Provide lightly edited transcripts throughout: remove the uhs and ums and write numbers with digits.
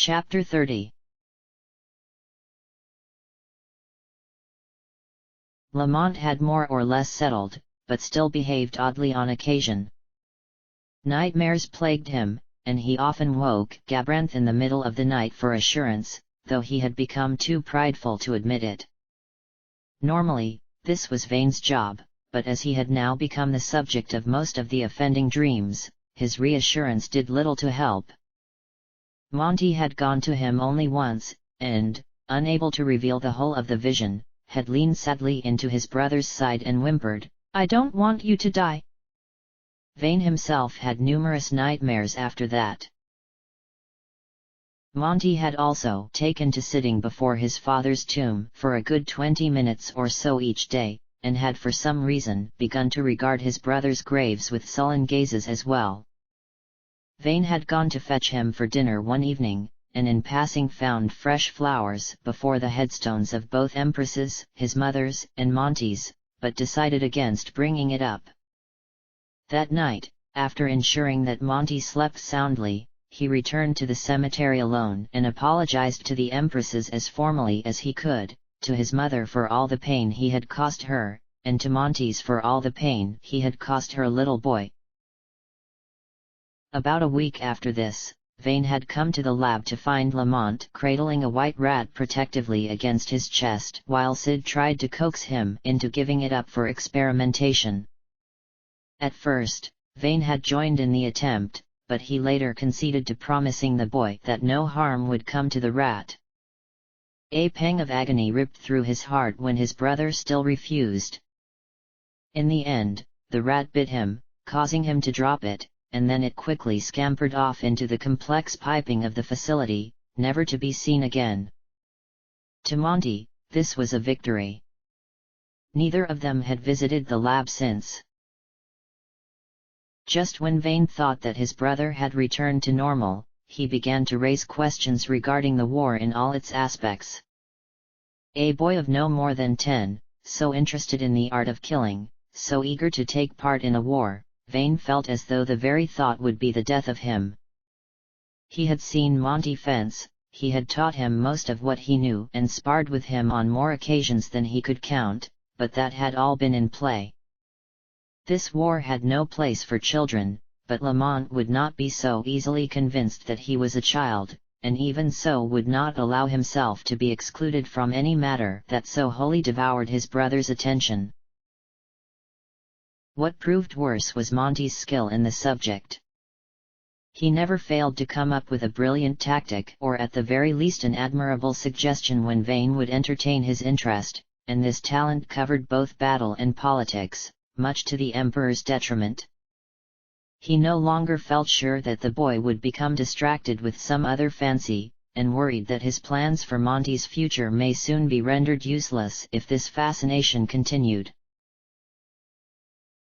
Chapter 30. Lamont had more or less settled, but still behaved oddly on occasion. Nightmares plagued him, and he often woke Gabranth in the middle of the night for assurance, though he had become too prideful to admit it. Normally, this was Vane's job, but as he had now become the subject of most of the offending dreams, his reassurance did little to help. Monty had gone to him only once, and, unable to reveal the whole of the vision, had leaned sadly into his brother's side and whimpered, "I don't want you to die." Vane himself had numerous nightmares after that. Monty had also taken to sitting before his father's tomb for a good 20 minutes or so each day, and had for some reason begun to regard his brother's graves with sullen gazes as well. Vane had gone to fetch him for dinner one evening, and in passing found fresh flowers before the headstones of both empresses, his mother's and Monty's, but decided against bringing it up. That night, after ensuring that Monty slept soundly, he returned to the cemetery alone and apologized to the empresses as formally as he could, to his mother for all the pain he had caused her, and to Monty's for all the pain he had caused her little boy. About a week after this, Vane had come to the lab to find Lamont cradling a white rat protectively against his chest while Sid tried to coax him into giving it up for experimentation. At first, Vane had joined in the attempt, but he later conceded to promising the boy that no harm would come to the rat. A pang of agony ripped through his heart when his brother still refused. In the end, the rat bit him, causing him to drop it, and then it quickly scampered off into the complex piping of the facility, never to be seen again. To Monty, this was a victory. Neither of them had visited the lab since. Just when Vane thought that his brother had returned to normal, he began to raise questions regarding the war in all its aspects. A boy of no more than 10, so interested in the art of killing, so eager to take part in a war, Vane felt as though the very thought would be the death of him. He had seen Monty fence, he had taught him most of what he knew and sparred with him on more occasions than he could count, but that had all been in play. This war had no place for children, but Lamont would not be so easily convinced that he was a child, and even so would not allow himself to be excluded from any matter that so wholly devoured his brother's attention. What proved worse was Monty's skill in the subject. He never failed to come up with a brilliant tactic or at the very least an admirable suggestion when Vane would entertain his interest, and this talent covered both battle and politics, much to the Emperor's detriment. He no longer felt sure that the boy would become distracted with some other fancy, and worried that his plans for Monty's future may soon be rendered useless if this fascination continued.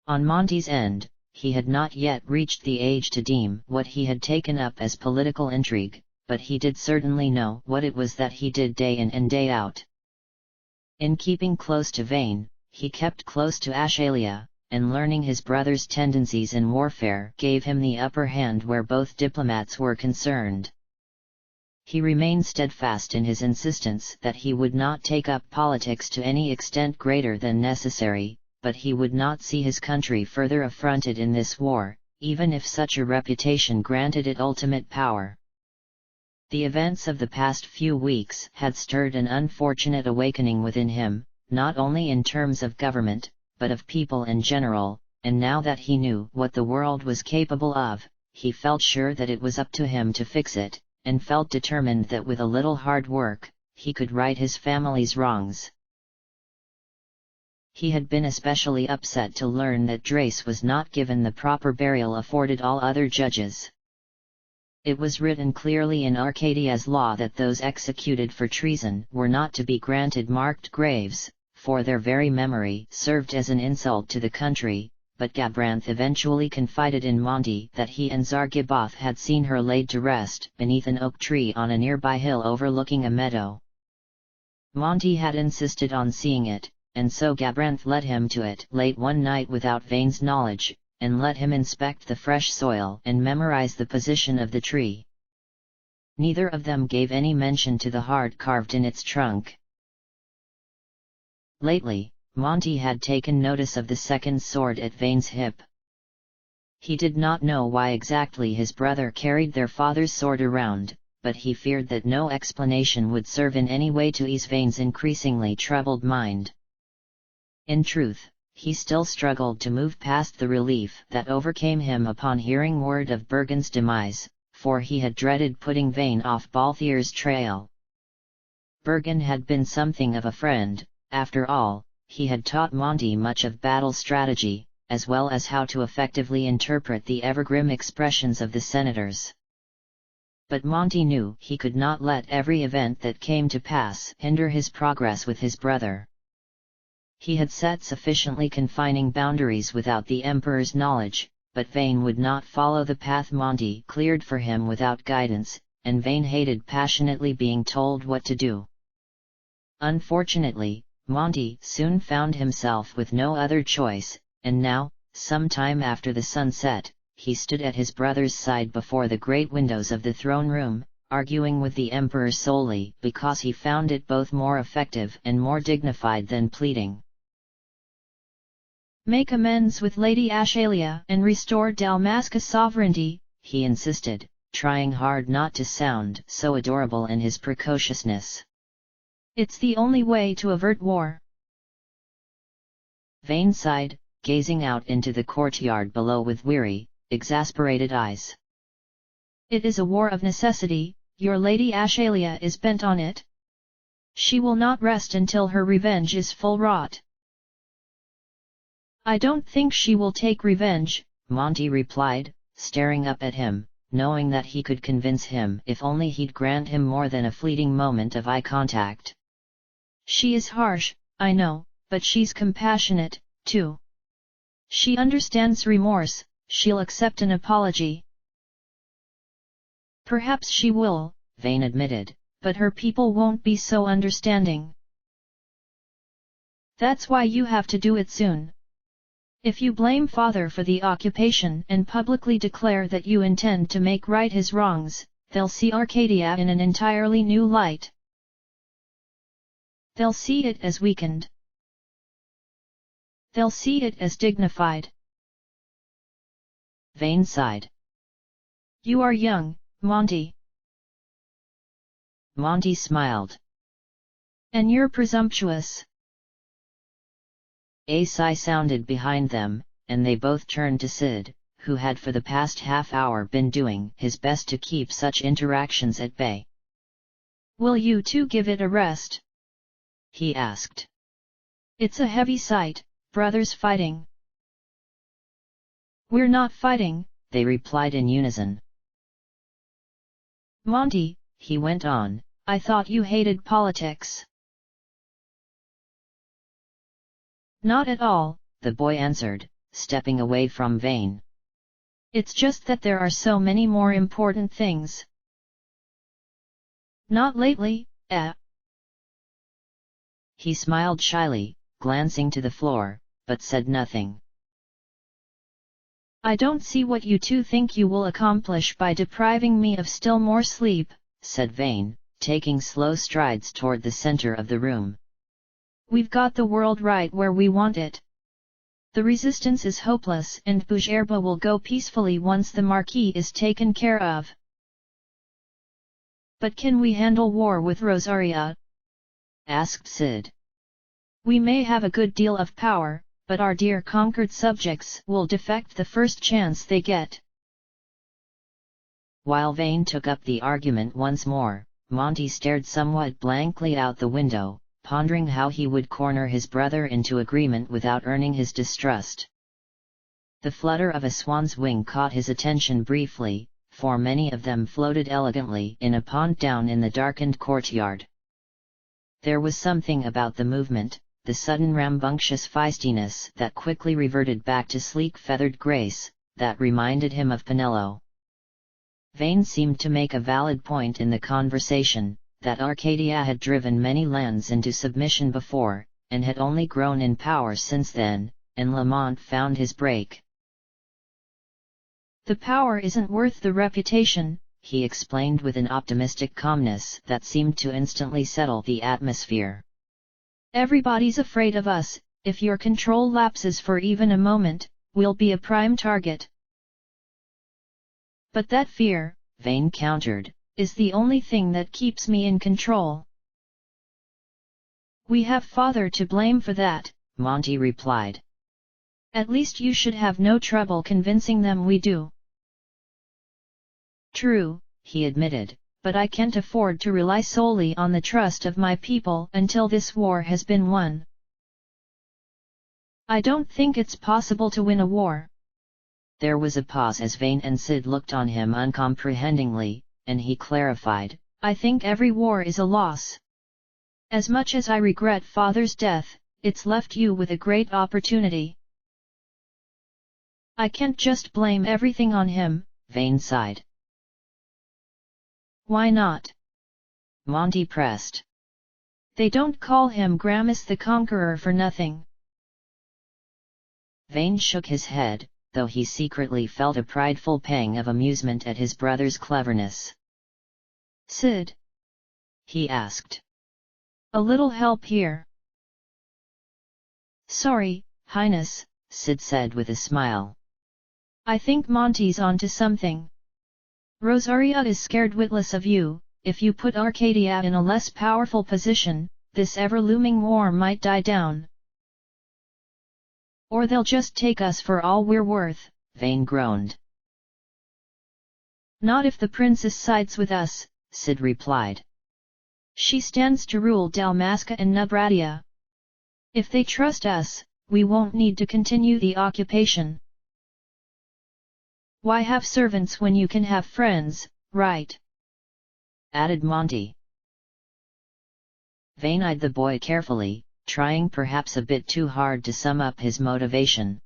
On Monty's end, he had not yet reached the age to deem what he had taken up as political intrigue, but he did certainly know what it was that he did day in and day out. In keeping close to Vane, he kept close to Ashalia, and learning his brother's tendencies in warfare gave him the upper hand where both diplomats were concerned. He remained steadfast in his insistence that he would not take up politics to any extent greater than necessary, but he would not see his country further affronted in this war, even if such a reputation granted it ultimate power. The events of the past few weeks had stirred an unfortunate awakening within him, not only in terms of government, but of people in general, and now that he knew what the world was capable of, he felt sure that it was up to him to fix it, and felt determined that with a little hard work, he could right his family's wrongs. He had been especially upset to learn that Drace was not given the proper burial afforded all other judges. It was written clearly in Arcadia's law that those executed for treason were not to be granted marked graves, for their very memory served as an insult to the country, but Gabranth eventually confided in Monty that he and Zargiboth had seen her laid to rest beneath an oak tree on a nearby hill overlooking a meadow. Monty had insisted on seeing it, and so Gabranth led him to it late one night without Vane's knowledge, and let him inspect the fresh soil and memorize the position of the tree. neither of them gave any mention to the heart carved in its trunk. Lately, Monty had taken notice of the second sword at Vane's hip. He did not know why exactly his brother carried their father's sword around, but he feared that no explanation would serve in any way to ease Vane's increasingly troubled mind. In truth, he still struggled to move past the relief that overcame him upon hearing word of Bergen's demise, for he had dreaded putting Vane off Balthier's trail. Bergen had been something of a friend, after all. He had taught Monty much of battle strategy, as well as how to effectively interpret the ever-grim expressions of the senators. But Monty knew he could not let every event that came to pass hinder his progress with his brother. He had set sufficiently confining boundaries without the Emperor's knowledge, but Vane would not follow the path Monty cleared for him without guidance, and Vane hated passionately being told what to do. Unfortunately, Monty soon found himself with no other choice, and now, some time after the sun set, he stood at his brother's side before the great windows of the throne room, arguing with the Emperor solely because he found it both more effective and more dignified than pleading. "Make amends with Lady Ashalia and restore Dalmasca sovereignty," he insisted, trying hard not to sound so adorable in his precociousness. "It's the only way to avert war." Vane sighed, gazing out into the courtyard below with weary, exasperated eyes. "It is a war of necessity, your Lady Ashalia is bent on it. She will not rest until her revenge is full wrought." "I don't think she will take revenge," Monty replied, staring up at him, knowing that he could convince him if only he'd grant him more than a fleeting moment of eye contact. "She is harsh, I know, but she's compassionate, too. She understands remorse, she'll accept an apology." "Perhaps she will," Vane admitted, "but her people won't be so understanding. That's why you have to do it soon. If you blame father for the occupation and publicly declare that you intend to make right his wrongs, they'll see Arcadia in an entirely new light. They'll see it as weakened. They'll see it as dignified." Vane sighed. "You are young, Monty." Monty smiled. "And you're presumptuous." A sigh sounded behind them, and they both turned to Sid, who had for the past half-hour been doing his best to keep such interactions at bay. "Will you two give it a rest?" he asked. "It's a heavy sight, brothers fighting." "We're not fighting," they replied in unison. "Monty," he went on, "I thought you hated politics." "Not at all," the boy answered, stepping away from Vane. "It's just that there are so many more important things." "Not lately, He smiled shyly, glancing to the floor, but said nothing. "I don't see what you two think you will accomplish by depriving me of still more sleep," said Vane, taking slow strides toward the center of the room. "We've got the world right where we want it. The resistance is hopeless and Bujerba will go peacefully once the Marquis is taken care of." "But can we handle war with Rosaria?" asked Sid. "We may have a good deal of power, but our dear conquered subjects will defect the first chance they get." While Vane took up the argument once more, Monty stared somewhat blankly out the window, pondering how he would corner his brother into agreement without earning his distrust. The flutter of a swan's wing caught his attention briefly, for many of them floated elegantly in a pond down in the darkened courtyard. There was something about the movement, the sudden rambunctious feistiness that quickly reverted back to sleek feathered grace, that reminded him of Penello. Vane seemed to make a valid point in the conversation, that Arcadia had driven many lands into submission before, and had only grown in power since then, and Lamont found his break. "The power isn't worth the reputation," he explained with an optimistic calmness that seemed to instantly settle the atmosphere. Everybody's afraid of us, if your control lapses for even a moment, we'll be a prime target. But that fear, Vane countered, is the only thing that keeps me in control. We have Father to blame for that, Monty replied. At least you should have no trouble convincing them we do. True, he admitted, but I can't afford to rely solely on the trust of my people until this war has been won. I don't think it's possible to win a war. There was a pause as Vane and Sid looked on him uncomprehendingly, and he clarified, I think every war is a loss. As much as I regret Father's death, it's left you with a great opportunity. I can't just blame everything on him, Vane sighed. Why not? Monty pressed. They don't call him Gramus the Conqueror for nothing. Vane shook his head, though he secretly felt a prideful pang of amusement at his brother's cleverness. Sid? He asked. A little help here. Sorry, Highness, Sid said with a smile. I think Monty's onto something. Rosaria is scared witless of you. If you put Arcadia in a less powerful position, this ever-looming war might die down. Or they'll just take us for all we're worth, Vane groaned. Not if the princess sides with us, Sid replied. She stands to rule Dalmasca and Nubratia. If they trust us, we won't need to continue the occupation. Why have servants when you can have friends, right? Added Monty. Vane eyed the boy carefully, trying perhaps a bit too hard to sum up his motivation.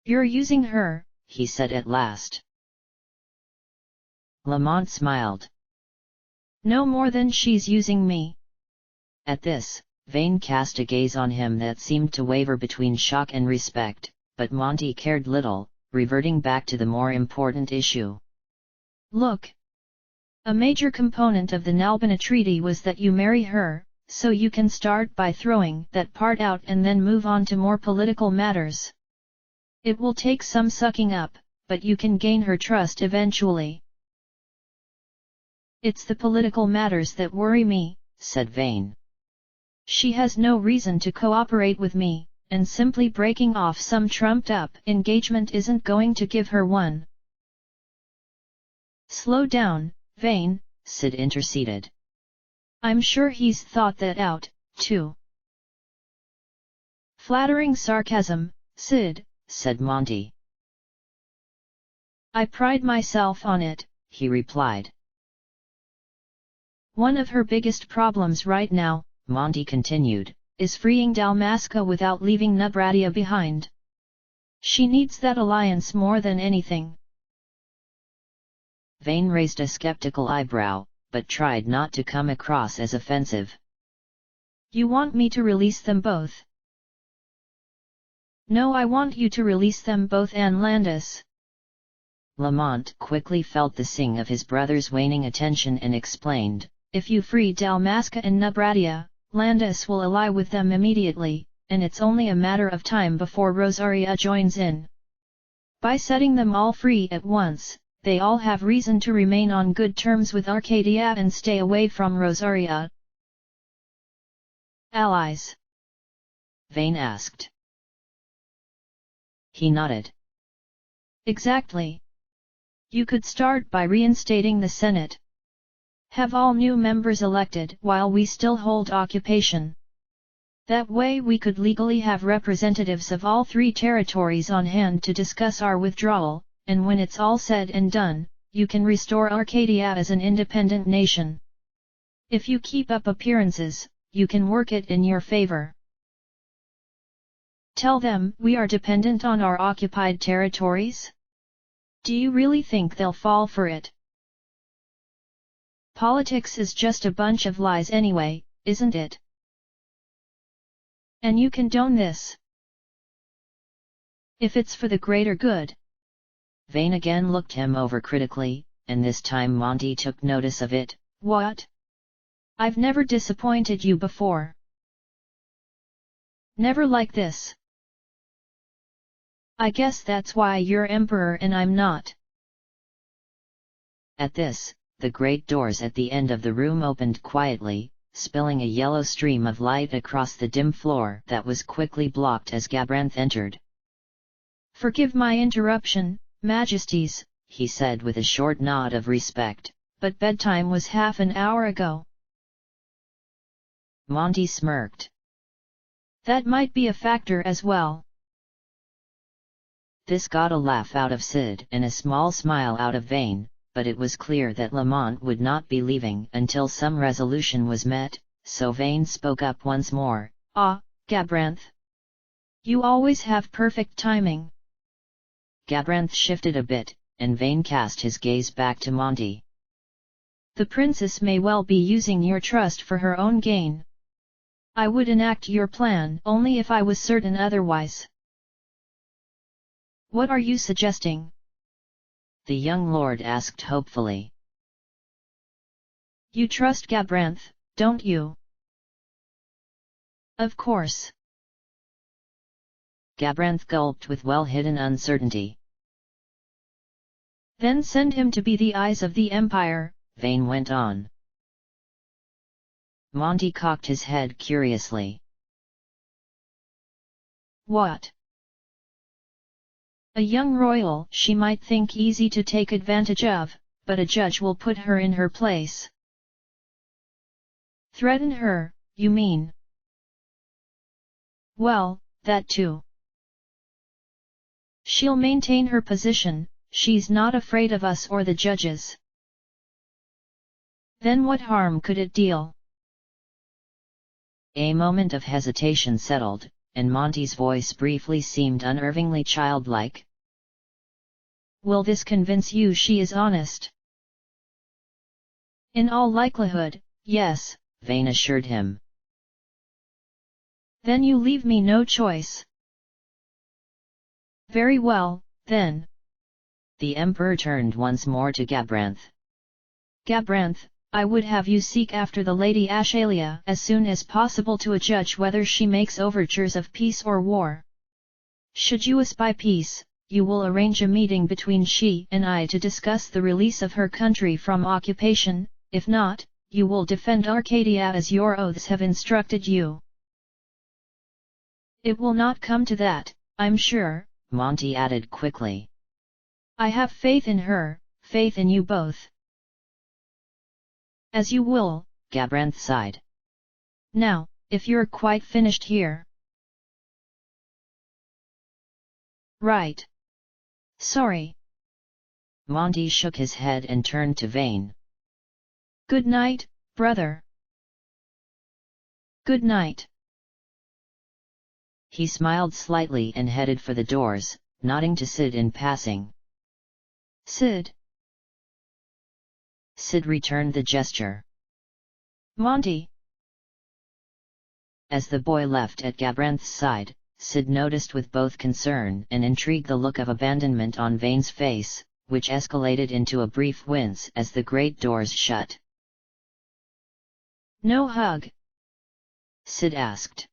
You're using her, he said at last. Lamont smiled. No more than she's using me. At this, Vane cast a gaze on him that seemed to waver between shock and respect, but Monty cared little, reverting back to the more important issue. Look. A major component of the Nalbina Treaty was that you marry her, so you can start by throwing that part out and then move on to more political matters. It will take some sucking up, but you can gain her trust eventually. It's the political matters that worry me, said Vane. She has no reason to cooperate with me, and simply breaking off some trumped-up engagement isn't going to give her one. Slow down, Vane, Sid interceded. I'm sure he's thought that out, too. Flattering sarcasm, Sid, said Monty. I pride myself on it, he replied. One of her biggest problems right now, Monty continued, is freeing Dalmasca without leaving Nubratia behind. She needs that alliance more than anything. Vane raised a skeptical eyebrow, but tried not to come across as offensive. You want me to release them both? No, I want you to release them both and Landis. Lamont quickly felt the sting of his brother's waning attention and explained, if you free Dalmasca and Nubratia, Landis will ally with them immediately, and it's only a matter of time before Rosaria joins in. By setting them all free at once, they all have reason to remain on good terms with Arcadia and stay away from Rosaria. Allies? Vane asked. He nodded. Exactly. You could start by reinstating the Senate. Have all new members elected while we still hold occupation. That way we could legally have representatives of all three territories on hand to discuss our withdrawal, and when it's all said and done, you can restore Arcadia as an independent nation. If you keep up appearances, you can work it in your favor. Tell them we are dependent on our occupied territories? Do you really think they'll fall for it? Politics is just a bunch of lies anyway, isn't it? And you condone this? If it's for the greater good. Vane again looked him over critically, and this time Monty took notice of it. What? I've never disappointed you before. Never like this. I guess that's why you're emperor and I'm not. At this, the great doors at the end of the room opened quietly, spilling a yellow stream of light across the dim floor that was quickly blocked as Gabranth entered. Forgive my interruption, Majesties, he said with a short nod of respect, but bedtime was half an hour ago. Monty smirked. That might be a factor as well. This got a laugh out of Sid and a small smile out of Vane, but it was clear that Lamont would not be leaving until some resolution was met, so Vane spoke up once more. Gabranth. You always have perfect timing. Gabranth shifted a bit, and Vane cast his gaze back to Monty. The princess may well be using your trust for her own gain. I would enact your plan only if I was certain otherwise. What are you suggesting? The young lord asked hopefully. You trust Gabranth, don't you? Of course. Gabranth gulped with well-hidden uncertainty. Then send him to be the eyes of the Empire, Vane went on. Monty cocked his head curiously. What? A young royal she might think easy to take advantage of, but a judge will put her in her place. Threaten her, you mean? Well, that too. She'll maintain her position, she's not afraid of us or the judges. Then what harm could it deal? A moment of hesitation settled, and Monty's voice briefly seemed unnervingly childlike. Will this convince you she is honest? In all likelihood, yes, Vane assured him. Then you leave me no choice. Very well, then. The Emperor turned once more to Gabranth. Gabranth, I would have you seek after the Lady Ashalia as soon as possible to adjudge whether she makes overtures of peace or war. Should you espy peace, you will arrange a meeting between she and I to discuss the release of her country from occupation, if not, you will defend Arcadia as your oaths have instructed you. It will not come to that, I'm sure, Monty added quickly. I have faith in her, faith in you both. As you will, Gabranth sighed. Now, if you're quite finished here. Right. Sorry. Monty shook his head and turned to Vane. Good night, brother. Good night. He smiled slightly and headed for the doors, nodding to Sid in passing. Sid. Sid returned the gesture. Monty. As the boy left at Gabranth's side, Sid noticed with both concern and intrigue the look of abandonment on Vane's face, which escalated into a brief wince as the great doors shut. No hug? Sid asked.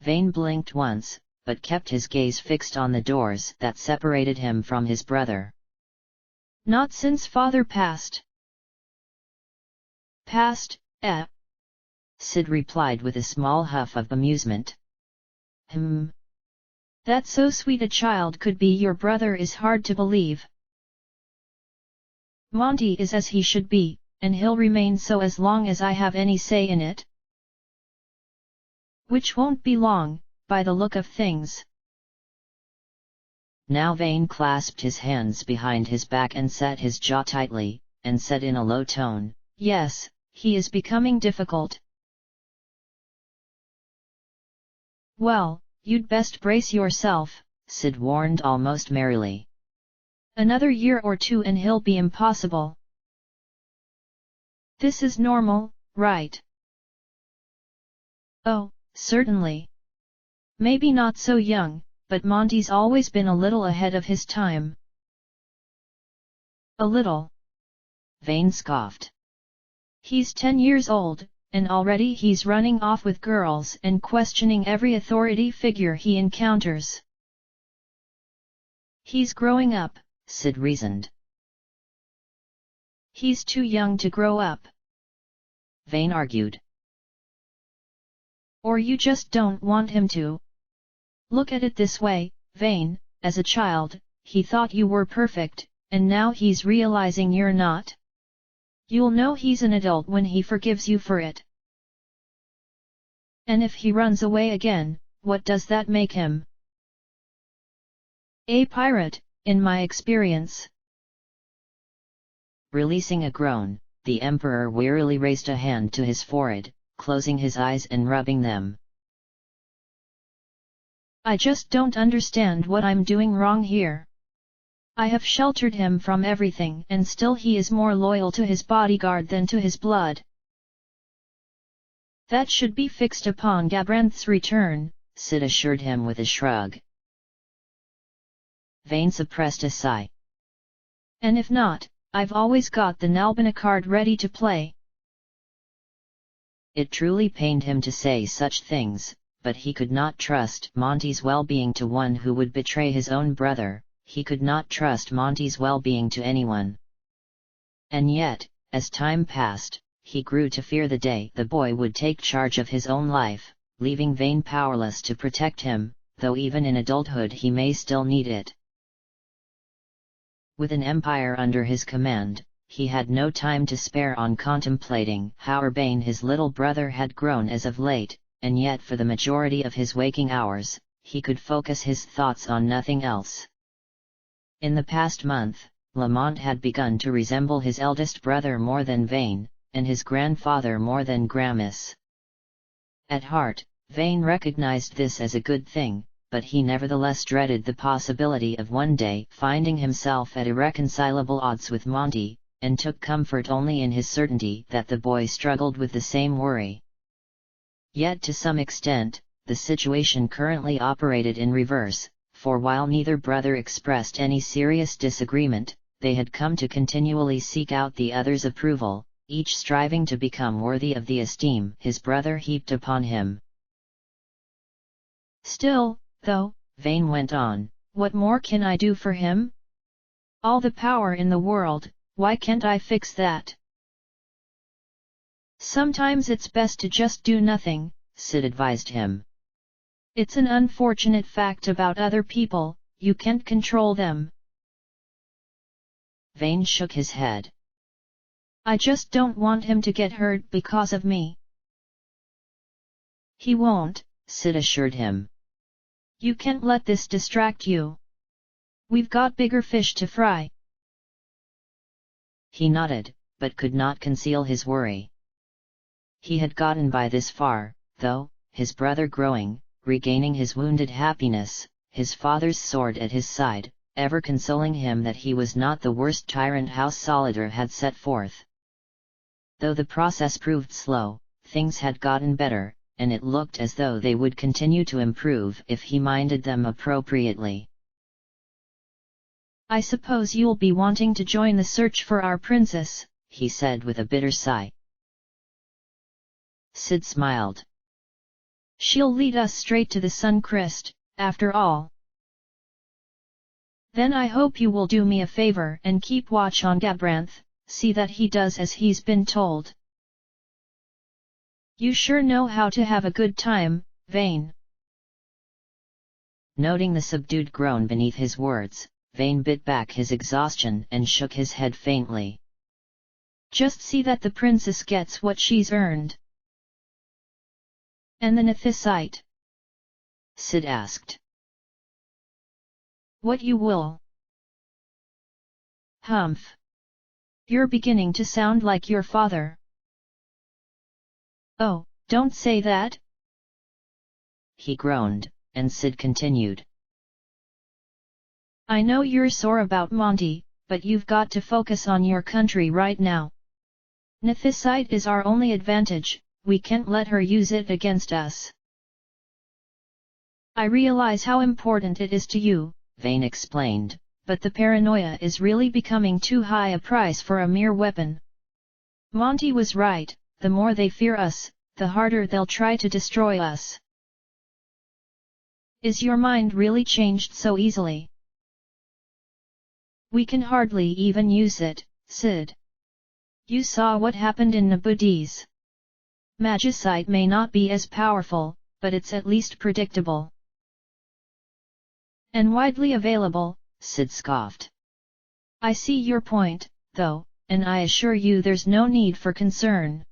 Vane blinked once, but kept his gaze fixed on the doors that separated him from his brother. Not since father passed. Passed, Sid replied with a small huff of amusement. That so sweet a child could be your brother is hard to believe. Monty is as he should be, and he'll remain so as long as I have any say in it. Which won't be long, by the look of things. Now Vane clasped his hands behind his back and set his jaw tightly, and said in a low tone, Yes, he is becoming difficult. Well, you'd best brace yourself, Sid warned almost merrily. Another year or two and he'll be impossible. This is normal, right? Oh, certainly. Maybe not so young, but Monty's always been a little ahead of his time. A little? Vane scoffed. He's 10 years old, and already he's running off with girls and questioning every authority figure he encounters. He's growing up, Sid reasoned. He's too young to grow up, Vane argued. Or you just don't want him to. Look at it this way, Vane, as a child, he thought you were perfect, and now he's realizing you're not. You'll know he's an adult when he forgives you for it. And if he runs away again, what does that make him? A pirate, in my experience. Releasing a groan, the Emperor wearily raised a hand to his forehead, closing his eyes and rubbing them. I just don't understand what I'm doing wrong here. I have sheltered him from everything and still he is more loyal to his bodyguard than to his blood. That should be fixed upon Gabranth's return, Sid assured him with a shrug. Vane suppressed a sigh. And if not, I've always got the Nalbina card ready to play. It truly pained him to say such things, but he could not trust Monty's well-being to one who would betray his own brother. He could not trust Monty's well-being to anyone. And yet, as time passed, he grew to fear the day the boy would take charge of his own life, leaving Vane powerless to protect him, though even in adulthood he may still need it. With an empire under his command, he had no time to spare on contemplating how urbane his little brother had grown as of late, and yet for the majority of his waking hours, he could focus his thoughts on nothing else. In the past month, Lamont had begun to resemble his eldest brother more than Vane, and his grandfather more than Gramis. At heart, Vane recognized this as a good thing, but he nevertheless dreaded the possibility of one day finding himself at irreconcilable odds with Monty, and took comfort only in his certainty that the boy struggled with the same worry. Yet to some extent, the situation currently operated in reverse, for while neither brother expressed any serious disagreement, they had come to continually seek out the other's approval, each striving to become worthy of the esteem his brother heaped upon him. Still, though, Vane went on, what more can I do for him? All the power in the world, why can't I fix that? Sometimes it's best to just do nothing, Sid advised him. It's an unfortunate fact about other people, you can't control them. Vane shook his head. I just don't want him to get hurt because of me. He won't, Sid assured him. You can't let this distract you. We've got bigger fish to fry. He nodded, but could not conceal his worry. He had gotten by this far, though, his brother growing, regaining his wounded happiness, his father's sword at his side, ever consoling him that he was not the worst tyrant House Solidar had set forth. Though the process proved slow, things had gotten better, and it looked as though they would continue to improve if he minded them appropriately. I suppose you'll be wanting to join the search for our princess, he said with a bitter sigh. Sid smiled. She'll lead us straight to the Sun Crest, after all. Then I hope you will do me a favor and keep watch on Gabranth, see that he does as he's been told. You sure know how to have a good time, Vane. Noting the subdued groan beneath his words, Vane bit back his exhaustion and shook his head faintly. Just see that the princess gets what she's earned. And the Nethysite? Sid asked. What you will. Humph. You're beginning to sound like your father. Oh, don't say that. He groaned, and Sid continued. I know you're sore about Monty, but you've got to focus on your country right now. Nethysite is our only advantage, we can't let her use it against us. I realize how important it is to you, Vayne explained, but the paranoia is really becoming too high a price for a mere weapon. Monty was right, the more they fear us, the harder they'll try to destroy us. Is your mind really changed so easily? We can hardly even use it, Sid. You saw what happened in Nabudis. Magicite may not be as powerful, but it's at least predictable. And widely available, Sid scoffed. I see your point, though, and I assure you there's no need for concern.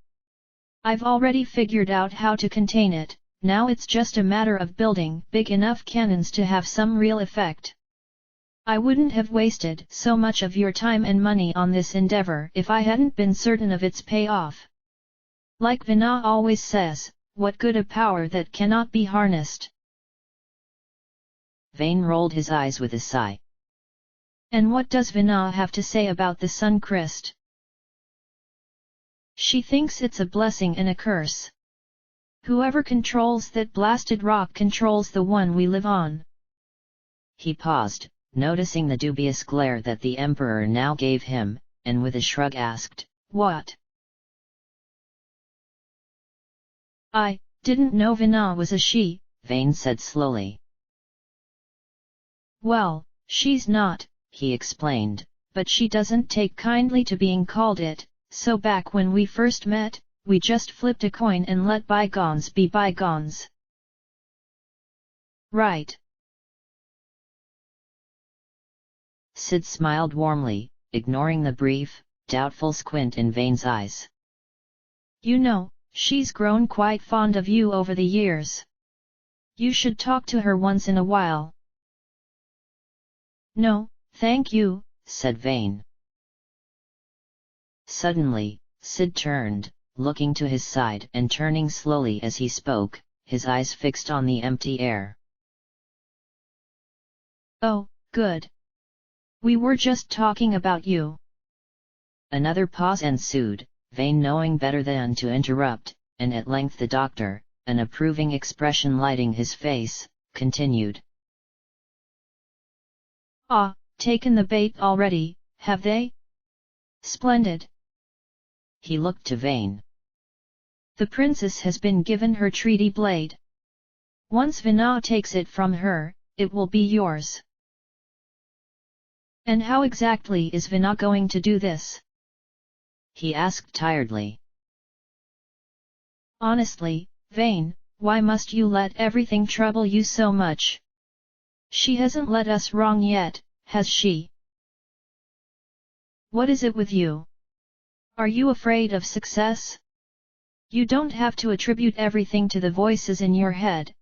I've already figured out how to contain it, now it's just a matter of building big enough cannons to have some real effect. I wouldn't have wasted so much of your time and money on this endeavor if I hadn't been certain of its payoff. Like Vina always says, what good a power that cannot be harnessed. Vayne rolled his eyes with a sigh. And what does Vina have to say about the Sun Crest? She thinks it's a blessing and a curse. Whoever controls that blasted rock controls the one we live on. He paused, noticing the dubious glare that the Emperor now gave him, and with a shrug asked, What? I didn't know Vina was a she, Vayne said slowly. Well, she's not, he explained, but she doesn't take kindly to being called it, so back when we first met, we just flipped a coin and let bygones be bygones. Right. Sid smiled warmly, ignoring the brief, doubtful squint in Vayne's eyes. You know, she's grown quite fond of you over the years. You should talk to her once in a while. No, thank you, said Vayne. Suddenly, Sid turned, looking to his side and turning slowly as he spoke, his eyes fixed on the empty air. Oh, good. We were just talking about you. Another pause ensued, Vayne knowing better than to interrupt, and at length the doctor, an approving expression lighting his face, continued. Ah, taken the bait already, have they? Splendid. He looked to Vayne. The princess has been given her treaty blade. Once Vina takes it from her, it will be yours. And how exactly is Vina going to do this? He asked tiredly. Honestly, Vayne, why must you let everything trouble you so much? She hasn't led us wrong yet, has she? What is it with you? Are you afraid of success? You don't have to attribute everything to the voices in your head.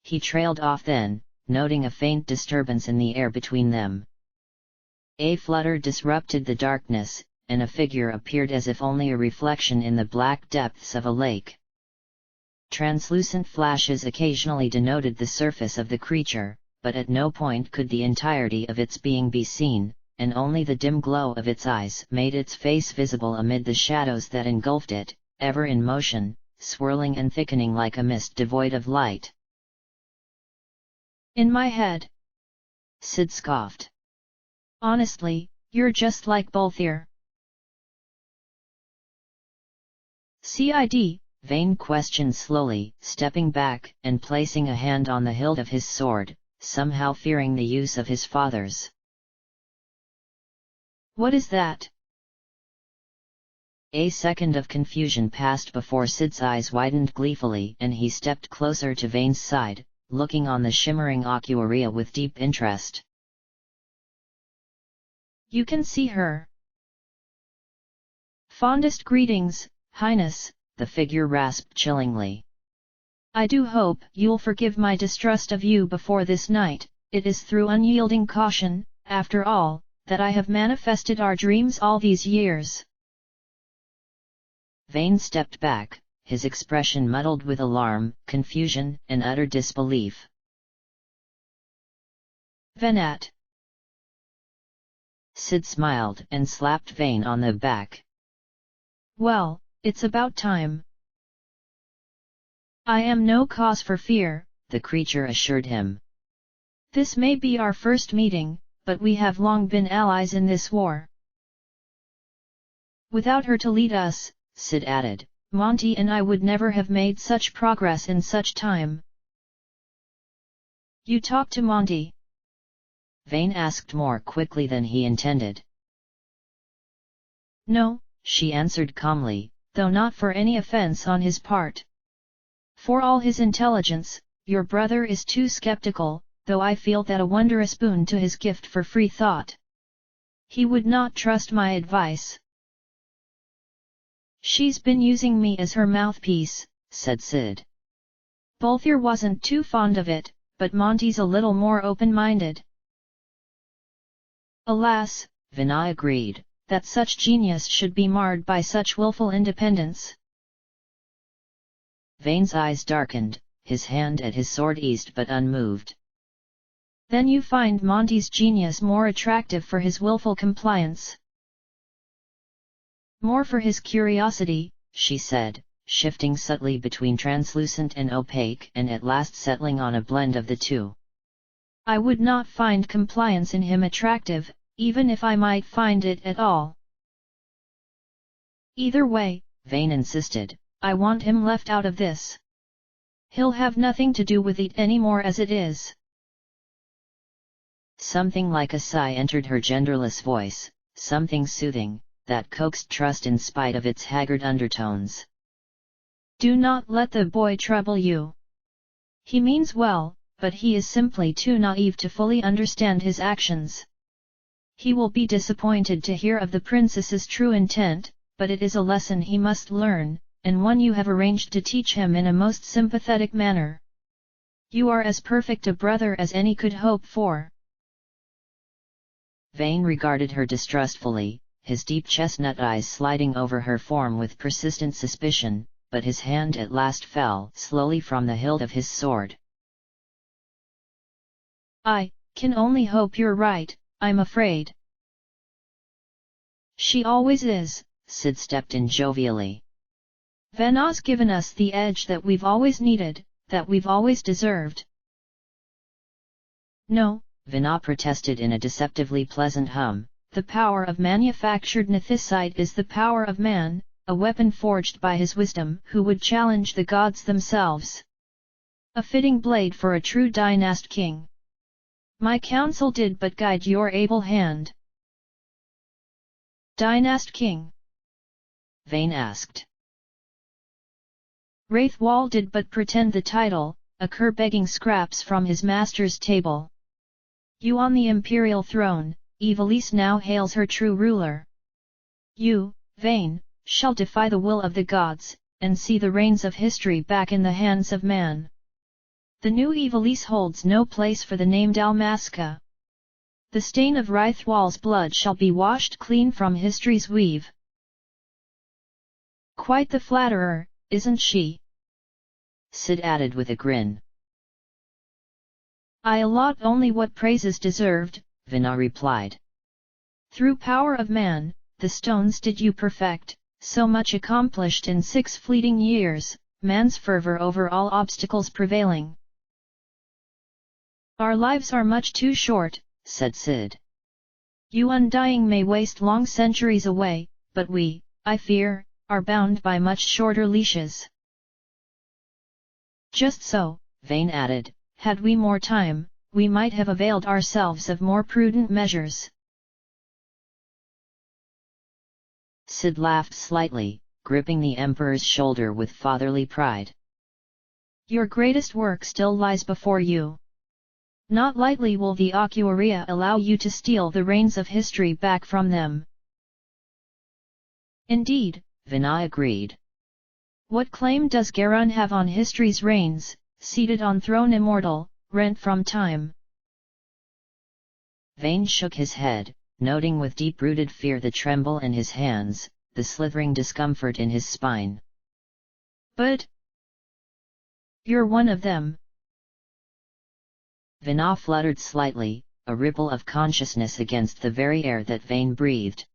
He trailed off then, noting a faint disturbance in the air between them. A flutter disrupted the darkness, and a figure appeared as if only a reflection in the black depths of a lake. Translucent flashes occasionally denoted the surface of the creature, but at no point could the entirety of its being be seen, and only the dim glow of its eyes made its face visible amid the shadows that engulfed it, ever in motion, swirling and thickening like a mist devoid of light. In my head. Sid scoffed. Honestly, you're just like Bolthier. CID, Vayne questioned slowly, stepping back and placing a hand on the hilt of his sword, somehow fearing the use of his father's. What is that? A second of confusion passed before Sid's eyes widened gleefully and he stepped closer to Vayne's side, looking on the shimmering aquaria with deep interest. You can see her. Fondest greetings, Highness, the figure rasped chillingly. I do hope you'll forgive my distrust of you before this night. It is through unyielding caution, after all, that I have manifested our dreams all these years. Vayne stepped back, his expression muddled with alarm, confusion, and utter disbelief. Venat. Sid smiled and slapped Vayne on the back. Well, it's about time. I am no cause for fear, the creature assured him. This may be our first meeting, but we have long been allies in this war. Without her to lead us, Sid added, Monty and I would never have made such progress in such time. You talk to Monty? Vane asked more quickly than he intended. No, she answered calmly, though not for any offense on his part. For all his intelligence, your brother is too skeptical, though I feel that a wondrous boon to his gift for free thought. He would not trust my advice. She's been using me as her mouthpiece, said Sid. Bolthier wasn't too fond of it, but Monty's a little more open-minded. Alas, Vina agreed, that such genius should be marred by such willful independence. Vane's eyes darkened, his hand at his sword eased but unmoved. Then you find Monty's genius more attractive for his willful compliance. More for his curiosity, she said, shifting subtly between translucent and opaque and at last settling on a blend of the two. I would not find compliance in him attractive, even if I might find it at all. Either way, Vane insisted, I want him left out of this. He'll have nothing to do with it anymore as it is. Something like a sigh entered her genderless voice, something soothing, that coaxed trust in spite of its haggard undertones. Do not let the boy trouble you. He means well, but he is simply too naive to fully understand his actions. He will be disappointed to hear of the princess's true intent, but it is a lesson he must learn, and one you have arranged to teach him in a most sympathetic manner. You are as perfect a brother as any could hope for. Vane regarded her distrustfully, his deep chestnut eyes sliding over her form with persistent suspicion, but his hand at last fell slowly from the hilt of his sword. I can only hope you're right, I'm afraid. She always is, Sid stepped in jovially. Vana's given us the edge that we've always needed, that we've always deserved. No, Vana protested in a deceptively pleasant hum. The power of manufactured nethicite is the power of man, a weapon forged by his wisdom who would challenge the gods themselves. A fitting blade for a true dynast king. My counsel did but guide your able hand. Dynast king? Vane asked. Wraithwall did but pretend the title, a cur begging scraps from his master's table. You on the imperial throne, Ivalice now hails her true ruler. You, Vane, shall defy the will of the gods, and see the reins of history back in the hands of man. The new Ivalice holds no place for the name Dalmasca. The stain of Wraithwall's blood shall be washed clean from history's weave. Quite the flatterer, isn't she? Sid added with a grin. I allot only what praise is deserved, Vina replied. Through power of man, the stones did you perfect, so much accomplished in 6 fleeting years, man's fervor over all obstacles prevailing. Our lives are much too short, said Sid. You undying may waste long centuries away, but we, I fear, are bound by much shorter leashes. Just so, Vane added, had we more time, we might have availed ourselves of more prudent measures. Sid laughed slightly, gripping the Emperor's shoulder with fatherly pride. Your greatest work still lies before you. Not lightly will the Ocuaria allow you to steal the reins of history back from them. Indeed, Vina agreed. What claim does Garon have on history's reins, seated on throne immortal, rent from time? Vane shook his head, noting with deep-rooted fear the tremble in his hands, the slithering discomfort in his spine. But you're one of them. Vina fluttered slightly, a ripple of consciousness against the very air that Vane breathed.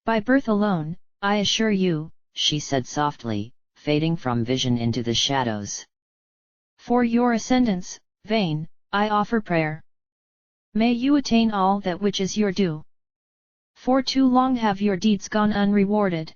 By birth alone, I assure you, she said softly, fading from vision into the shadows. For your ascendants, Vane, I offer prayer. May you attain all that which is your due. For too long have your deeds gone unrewarded.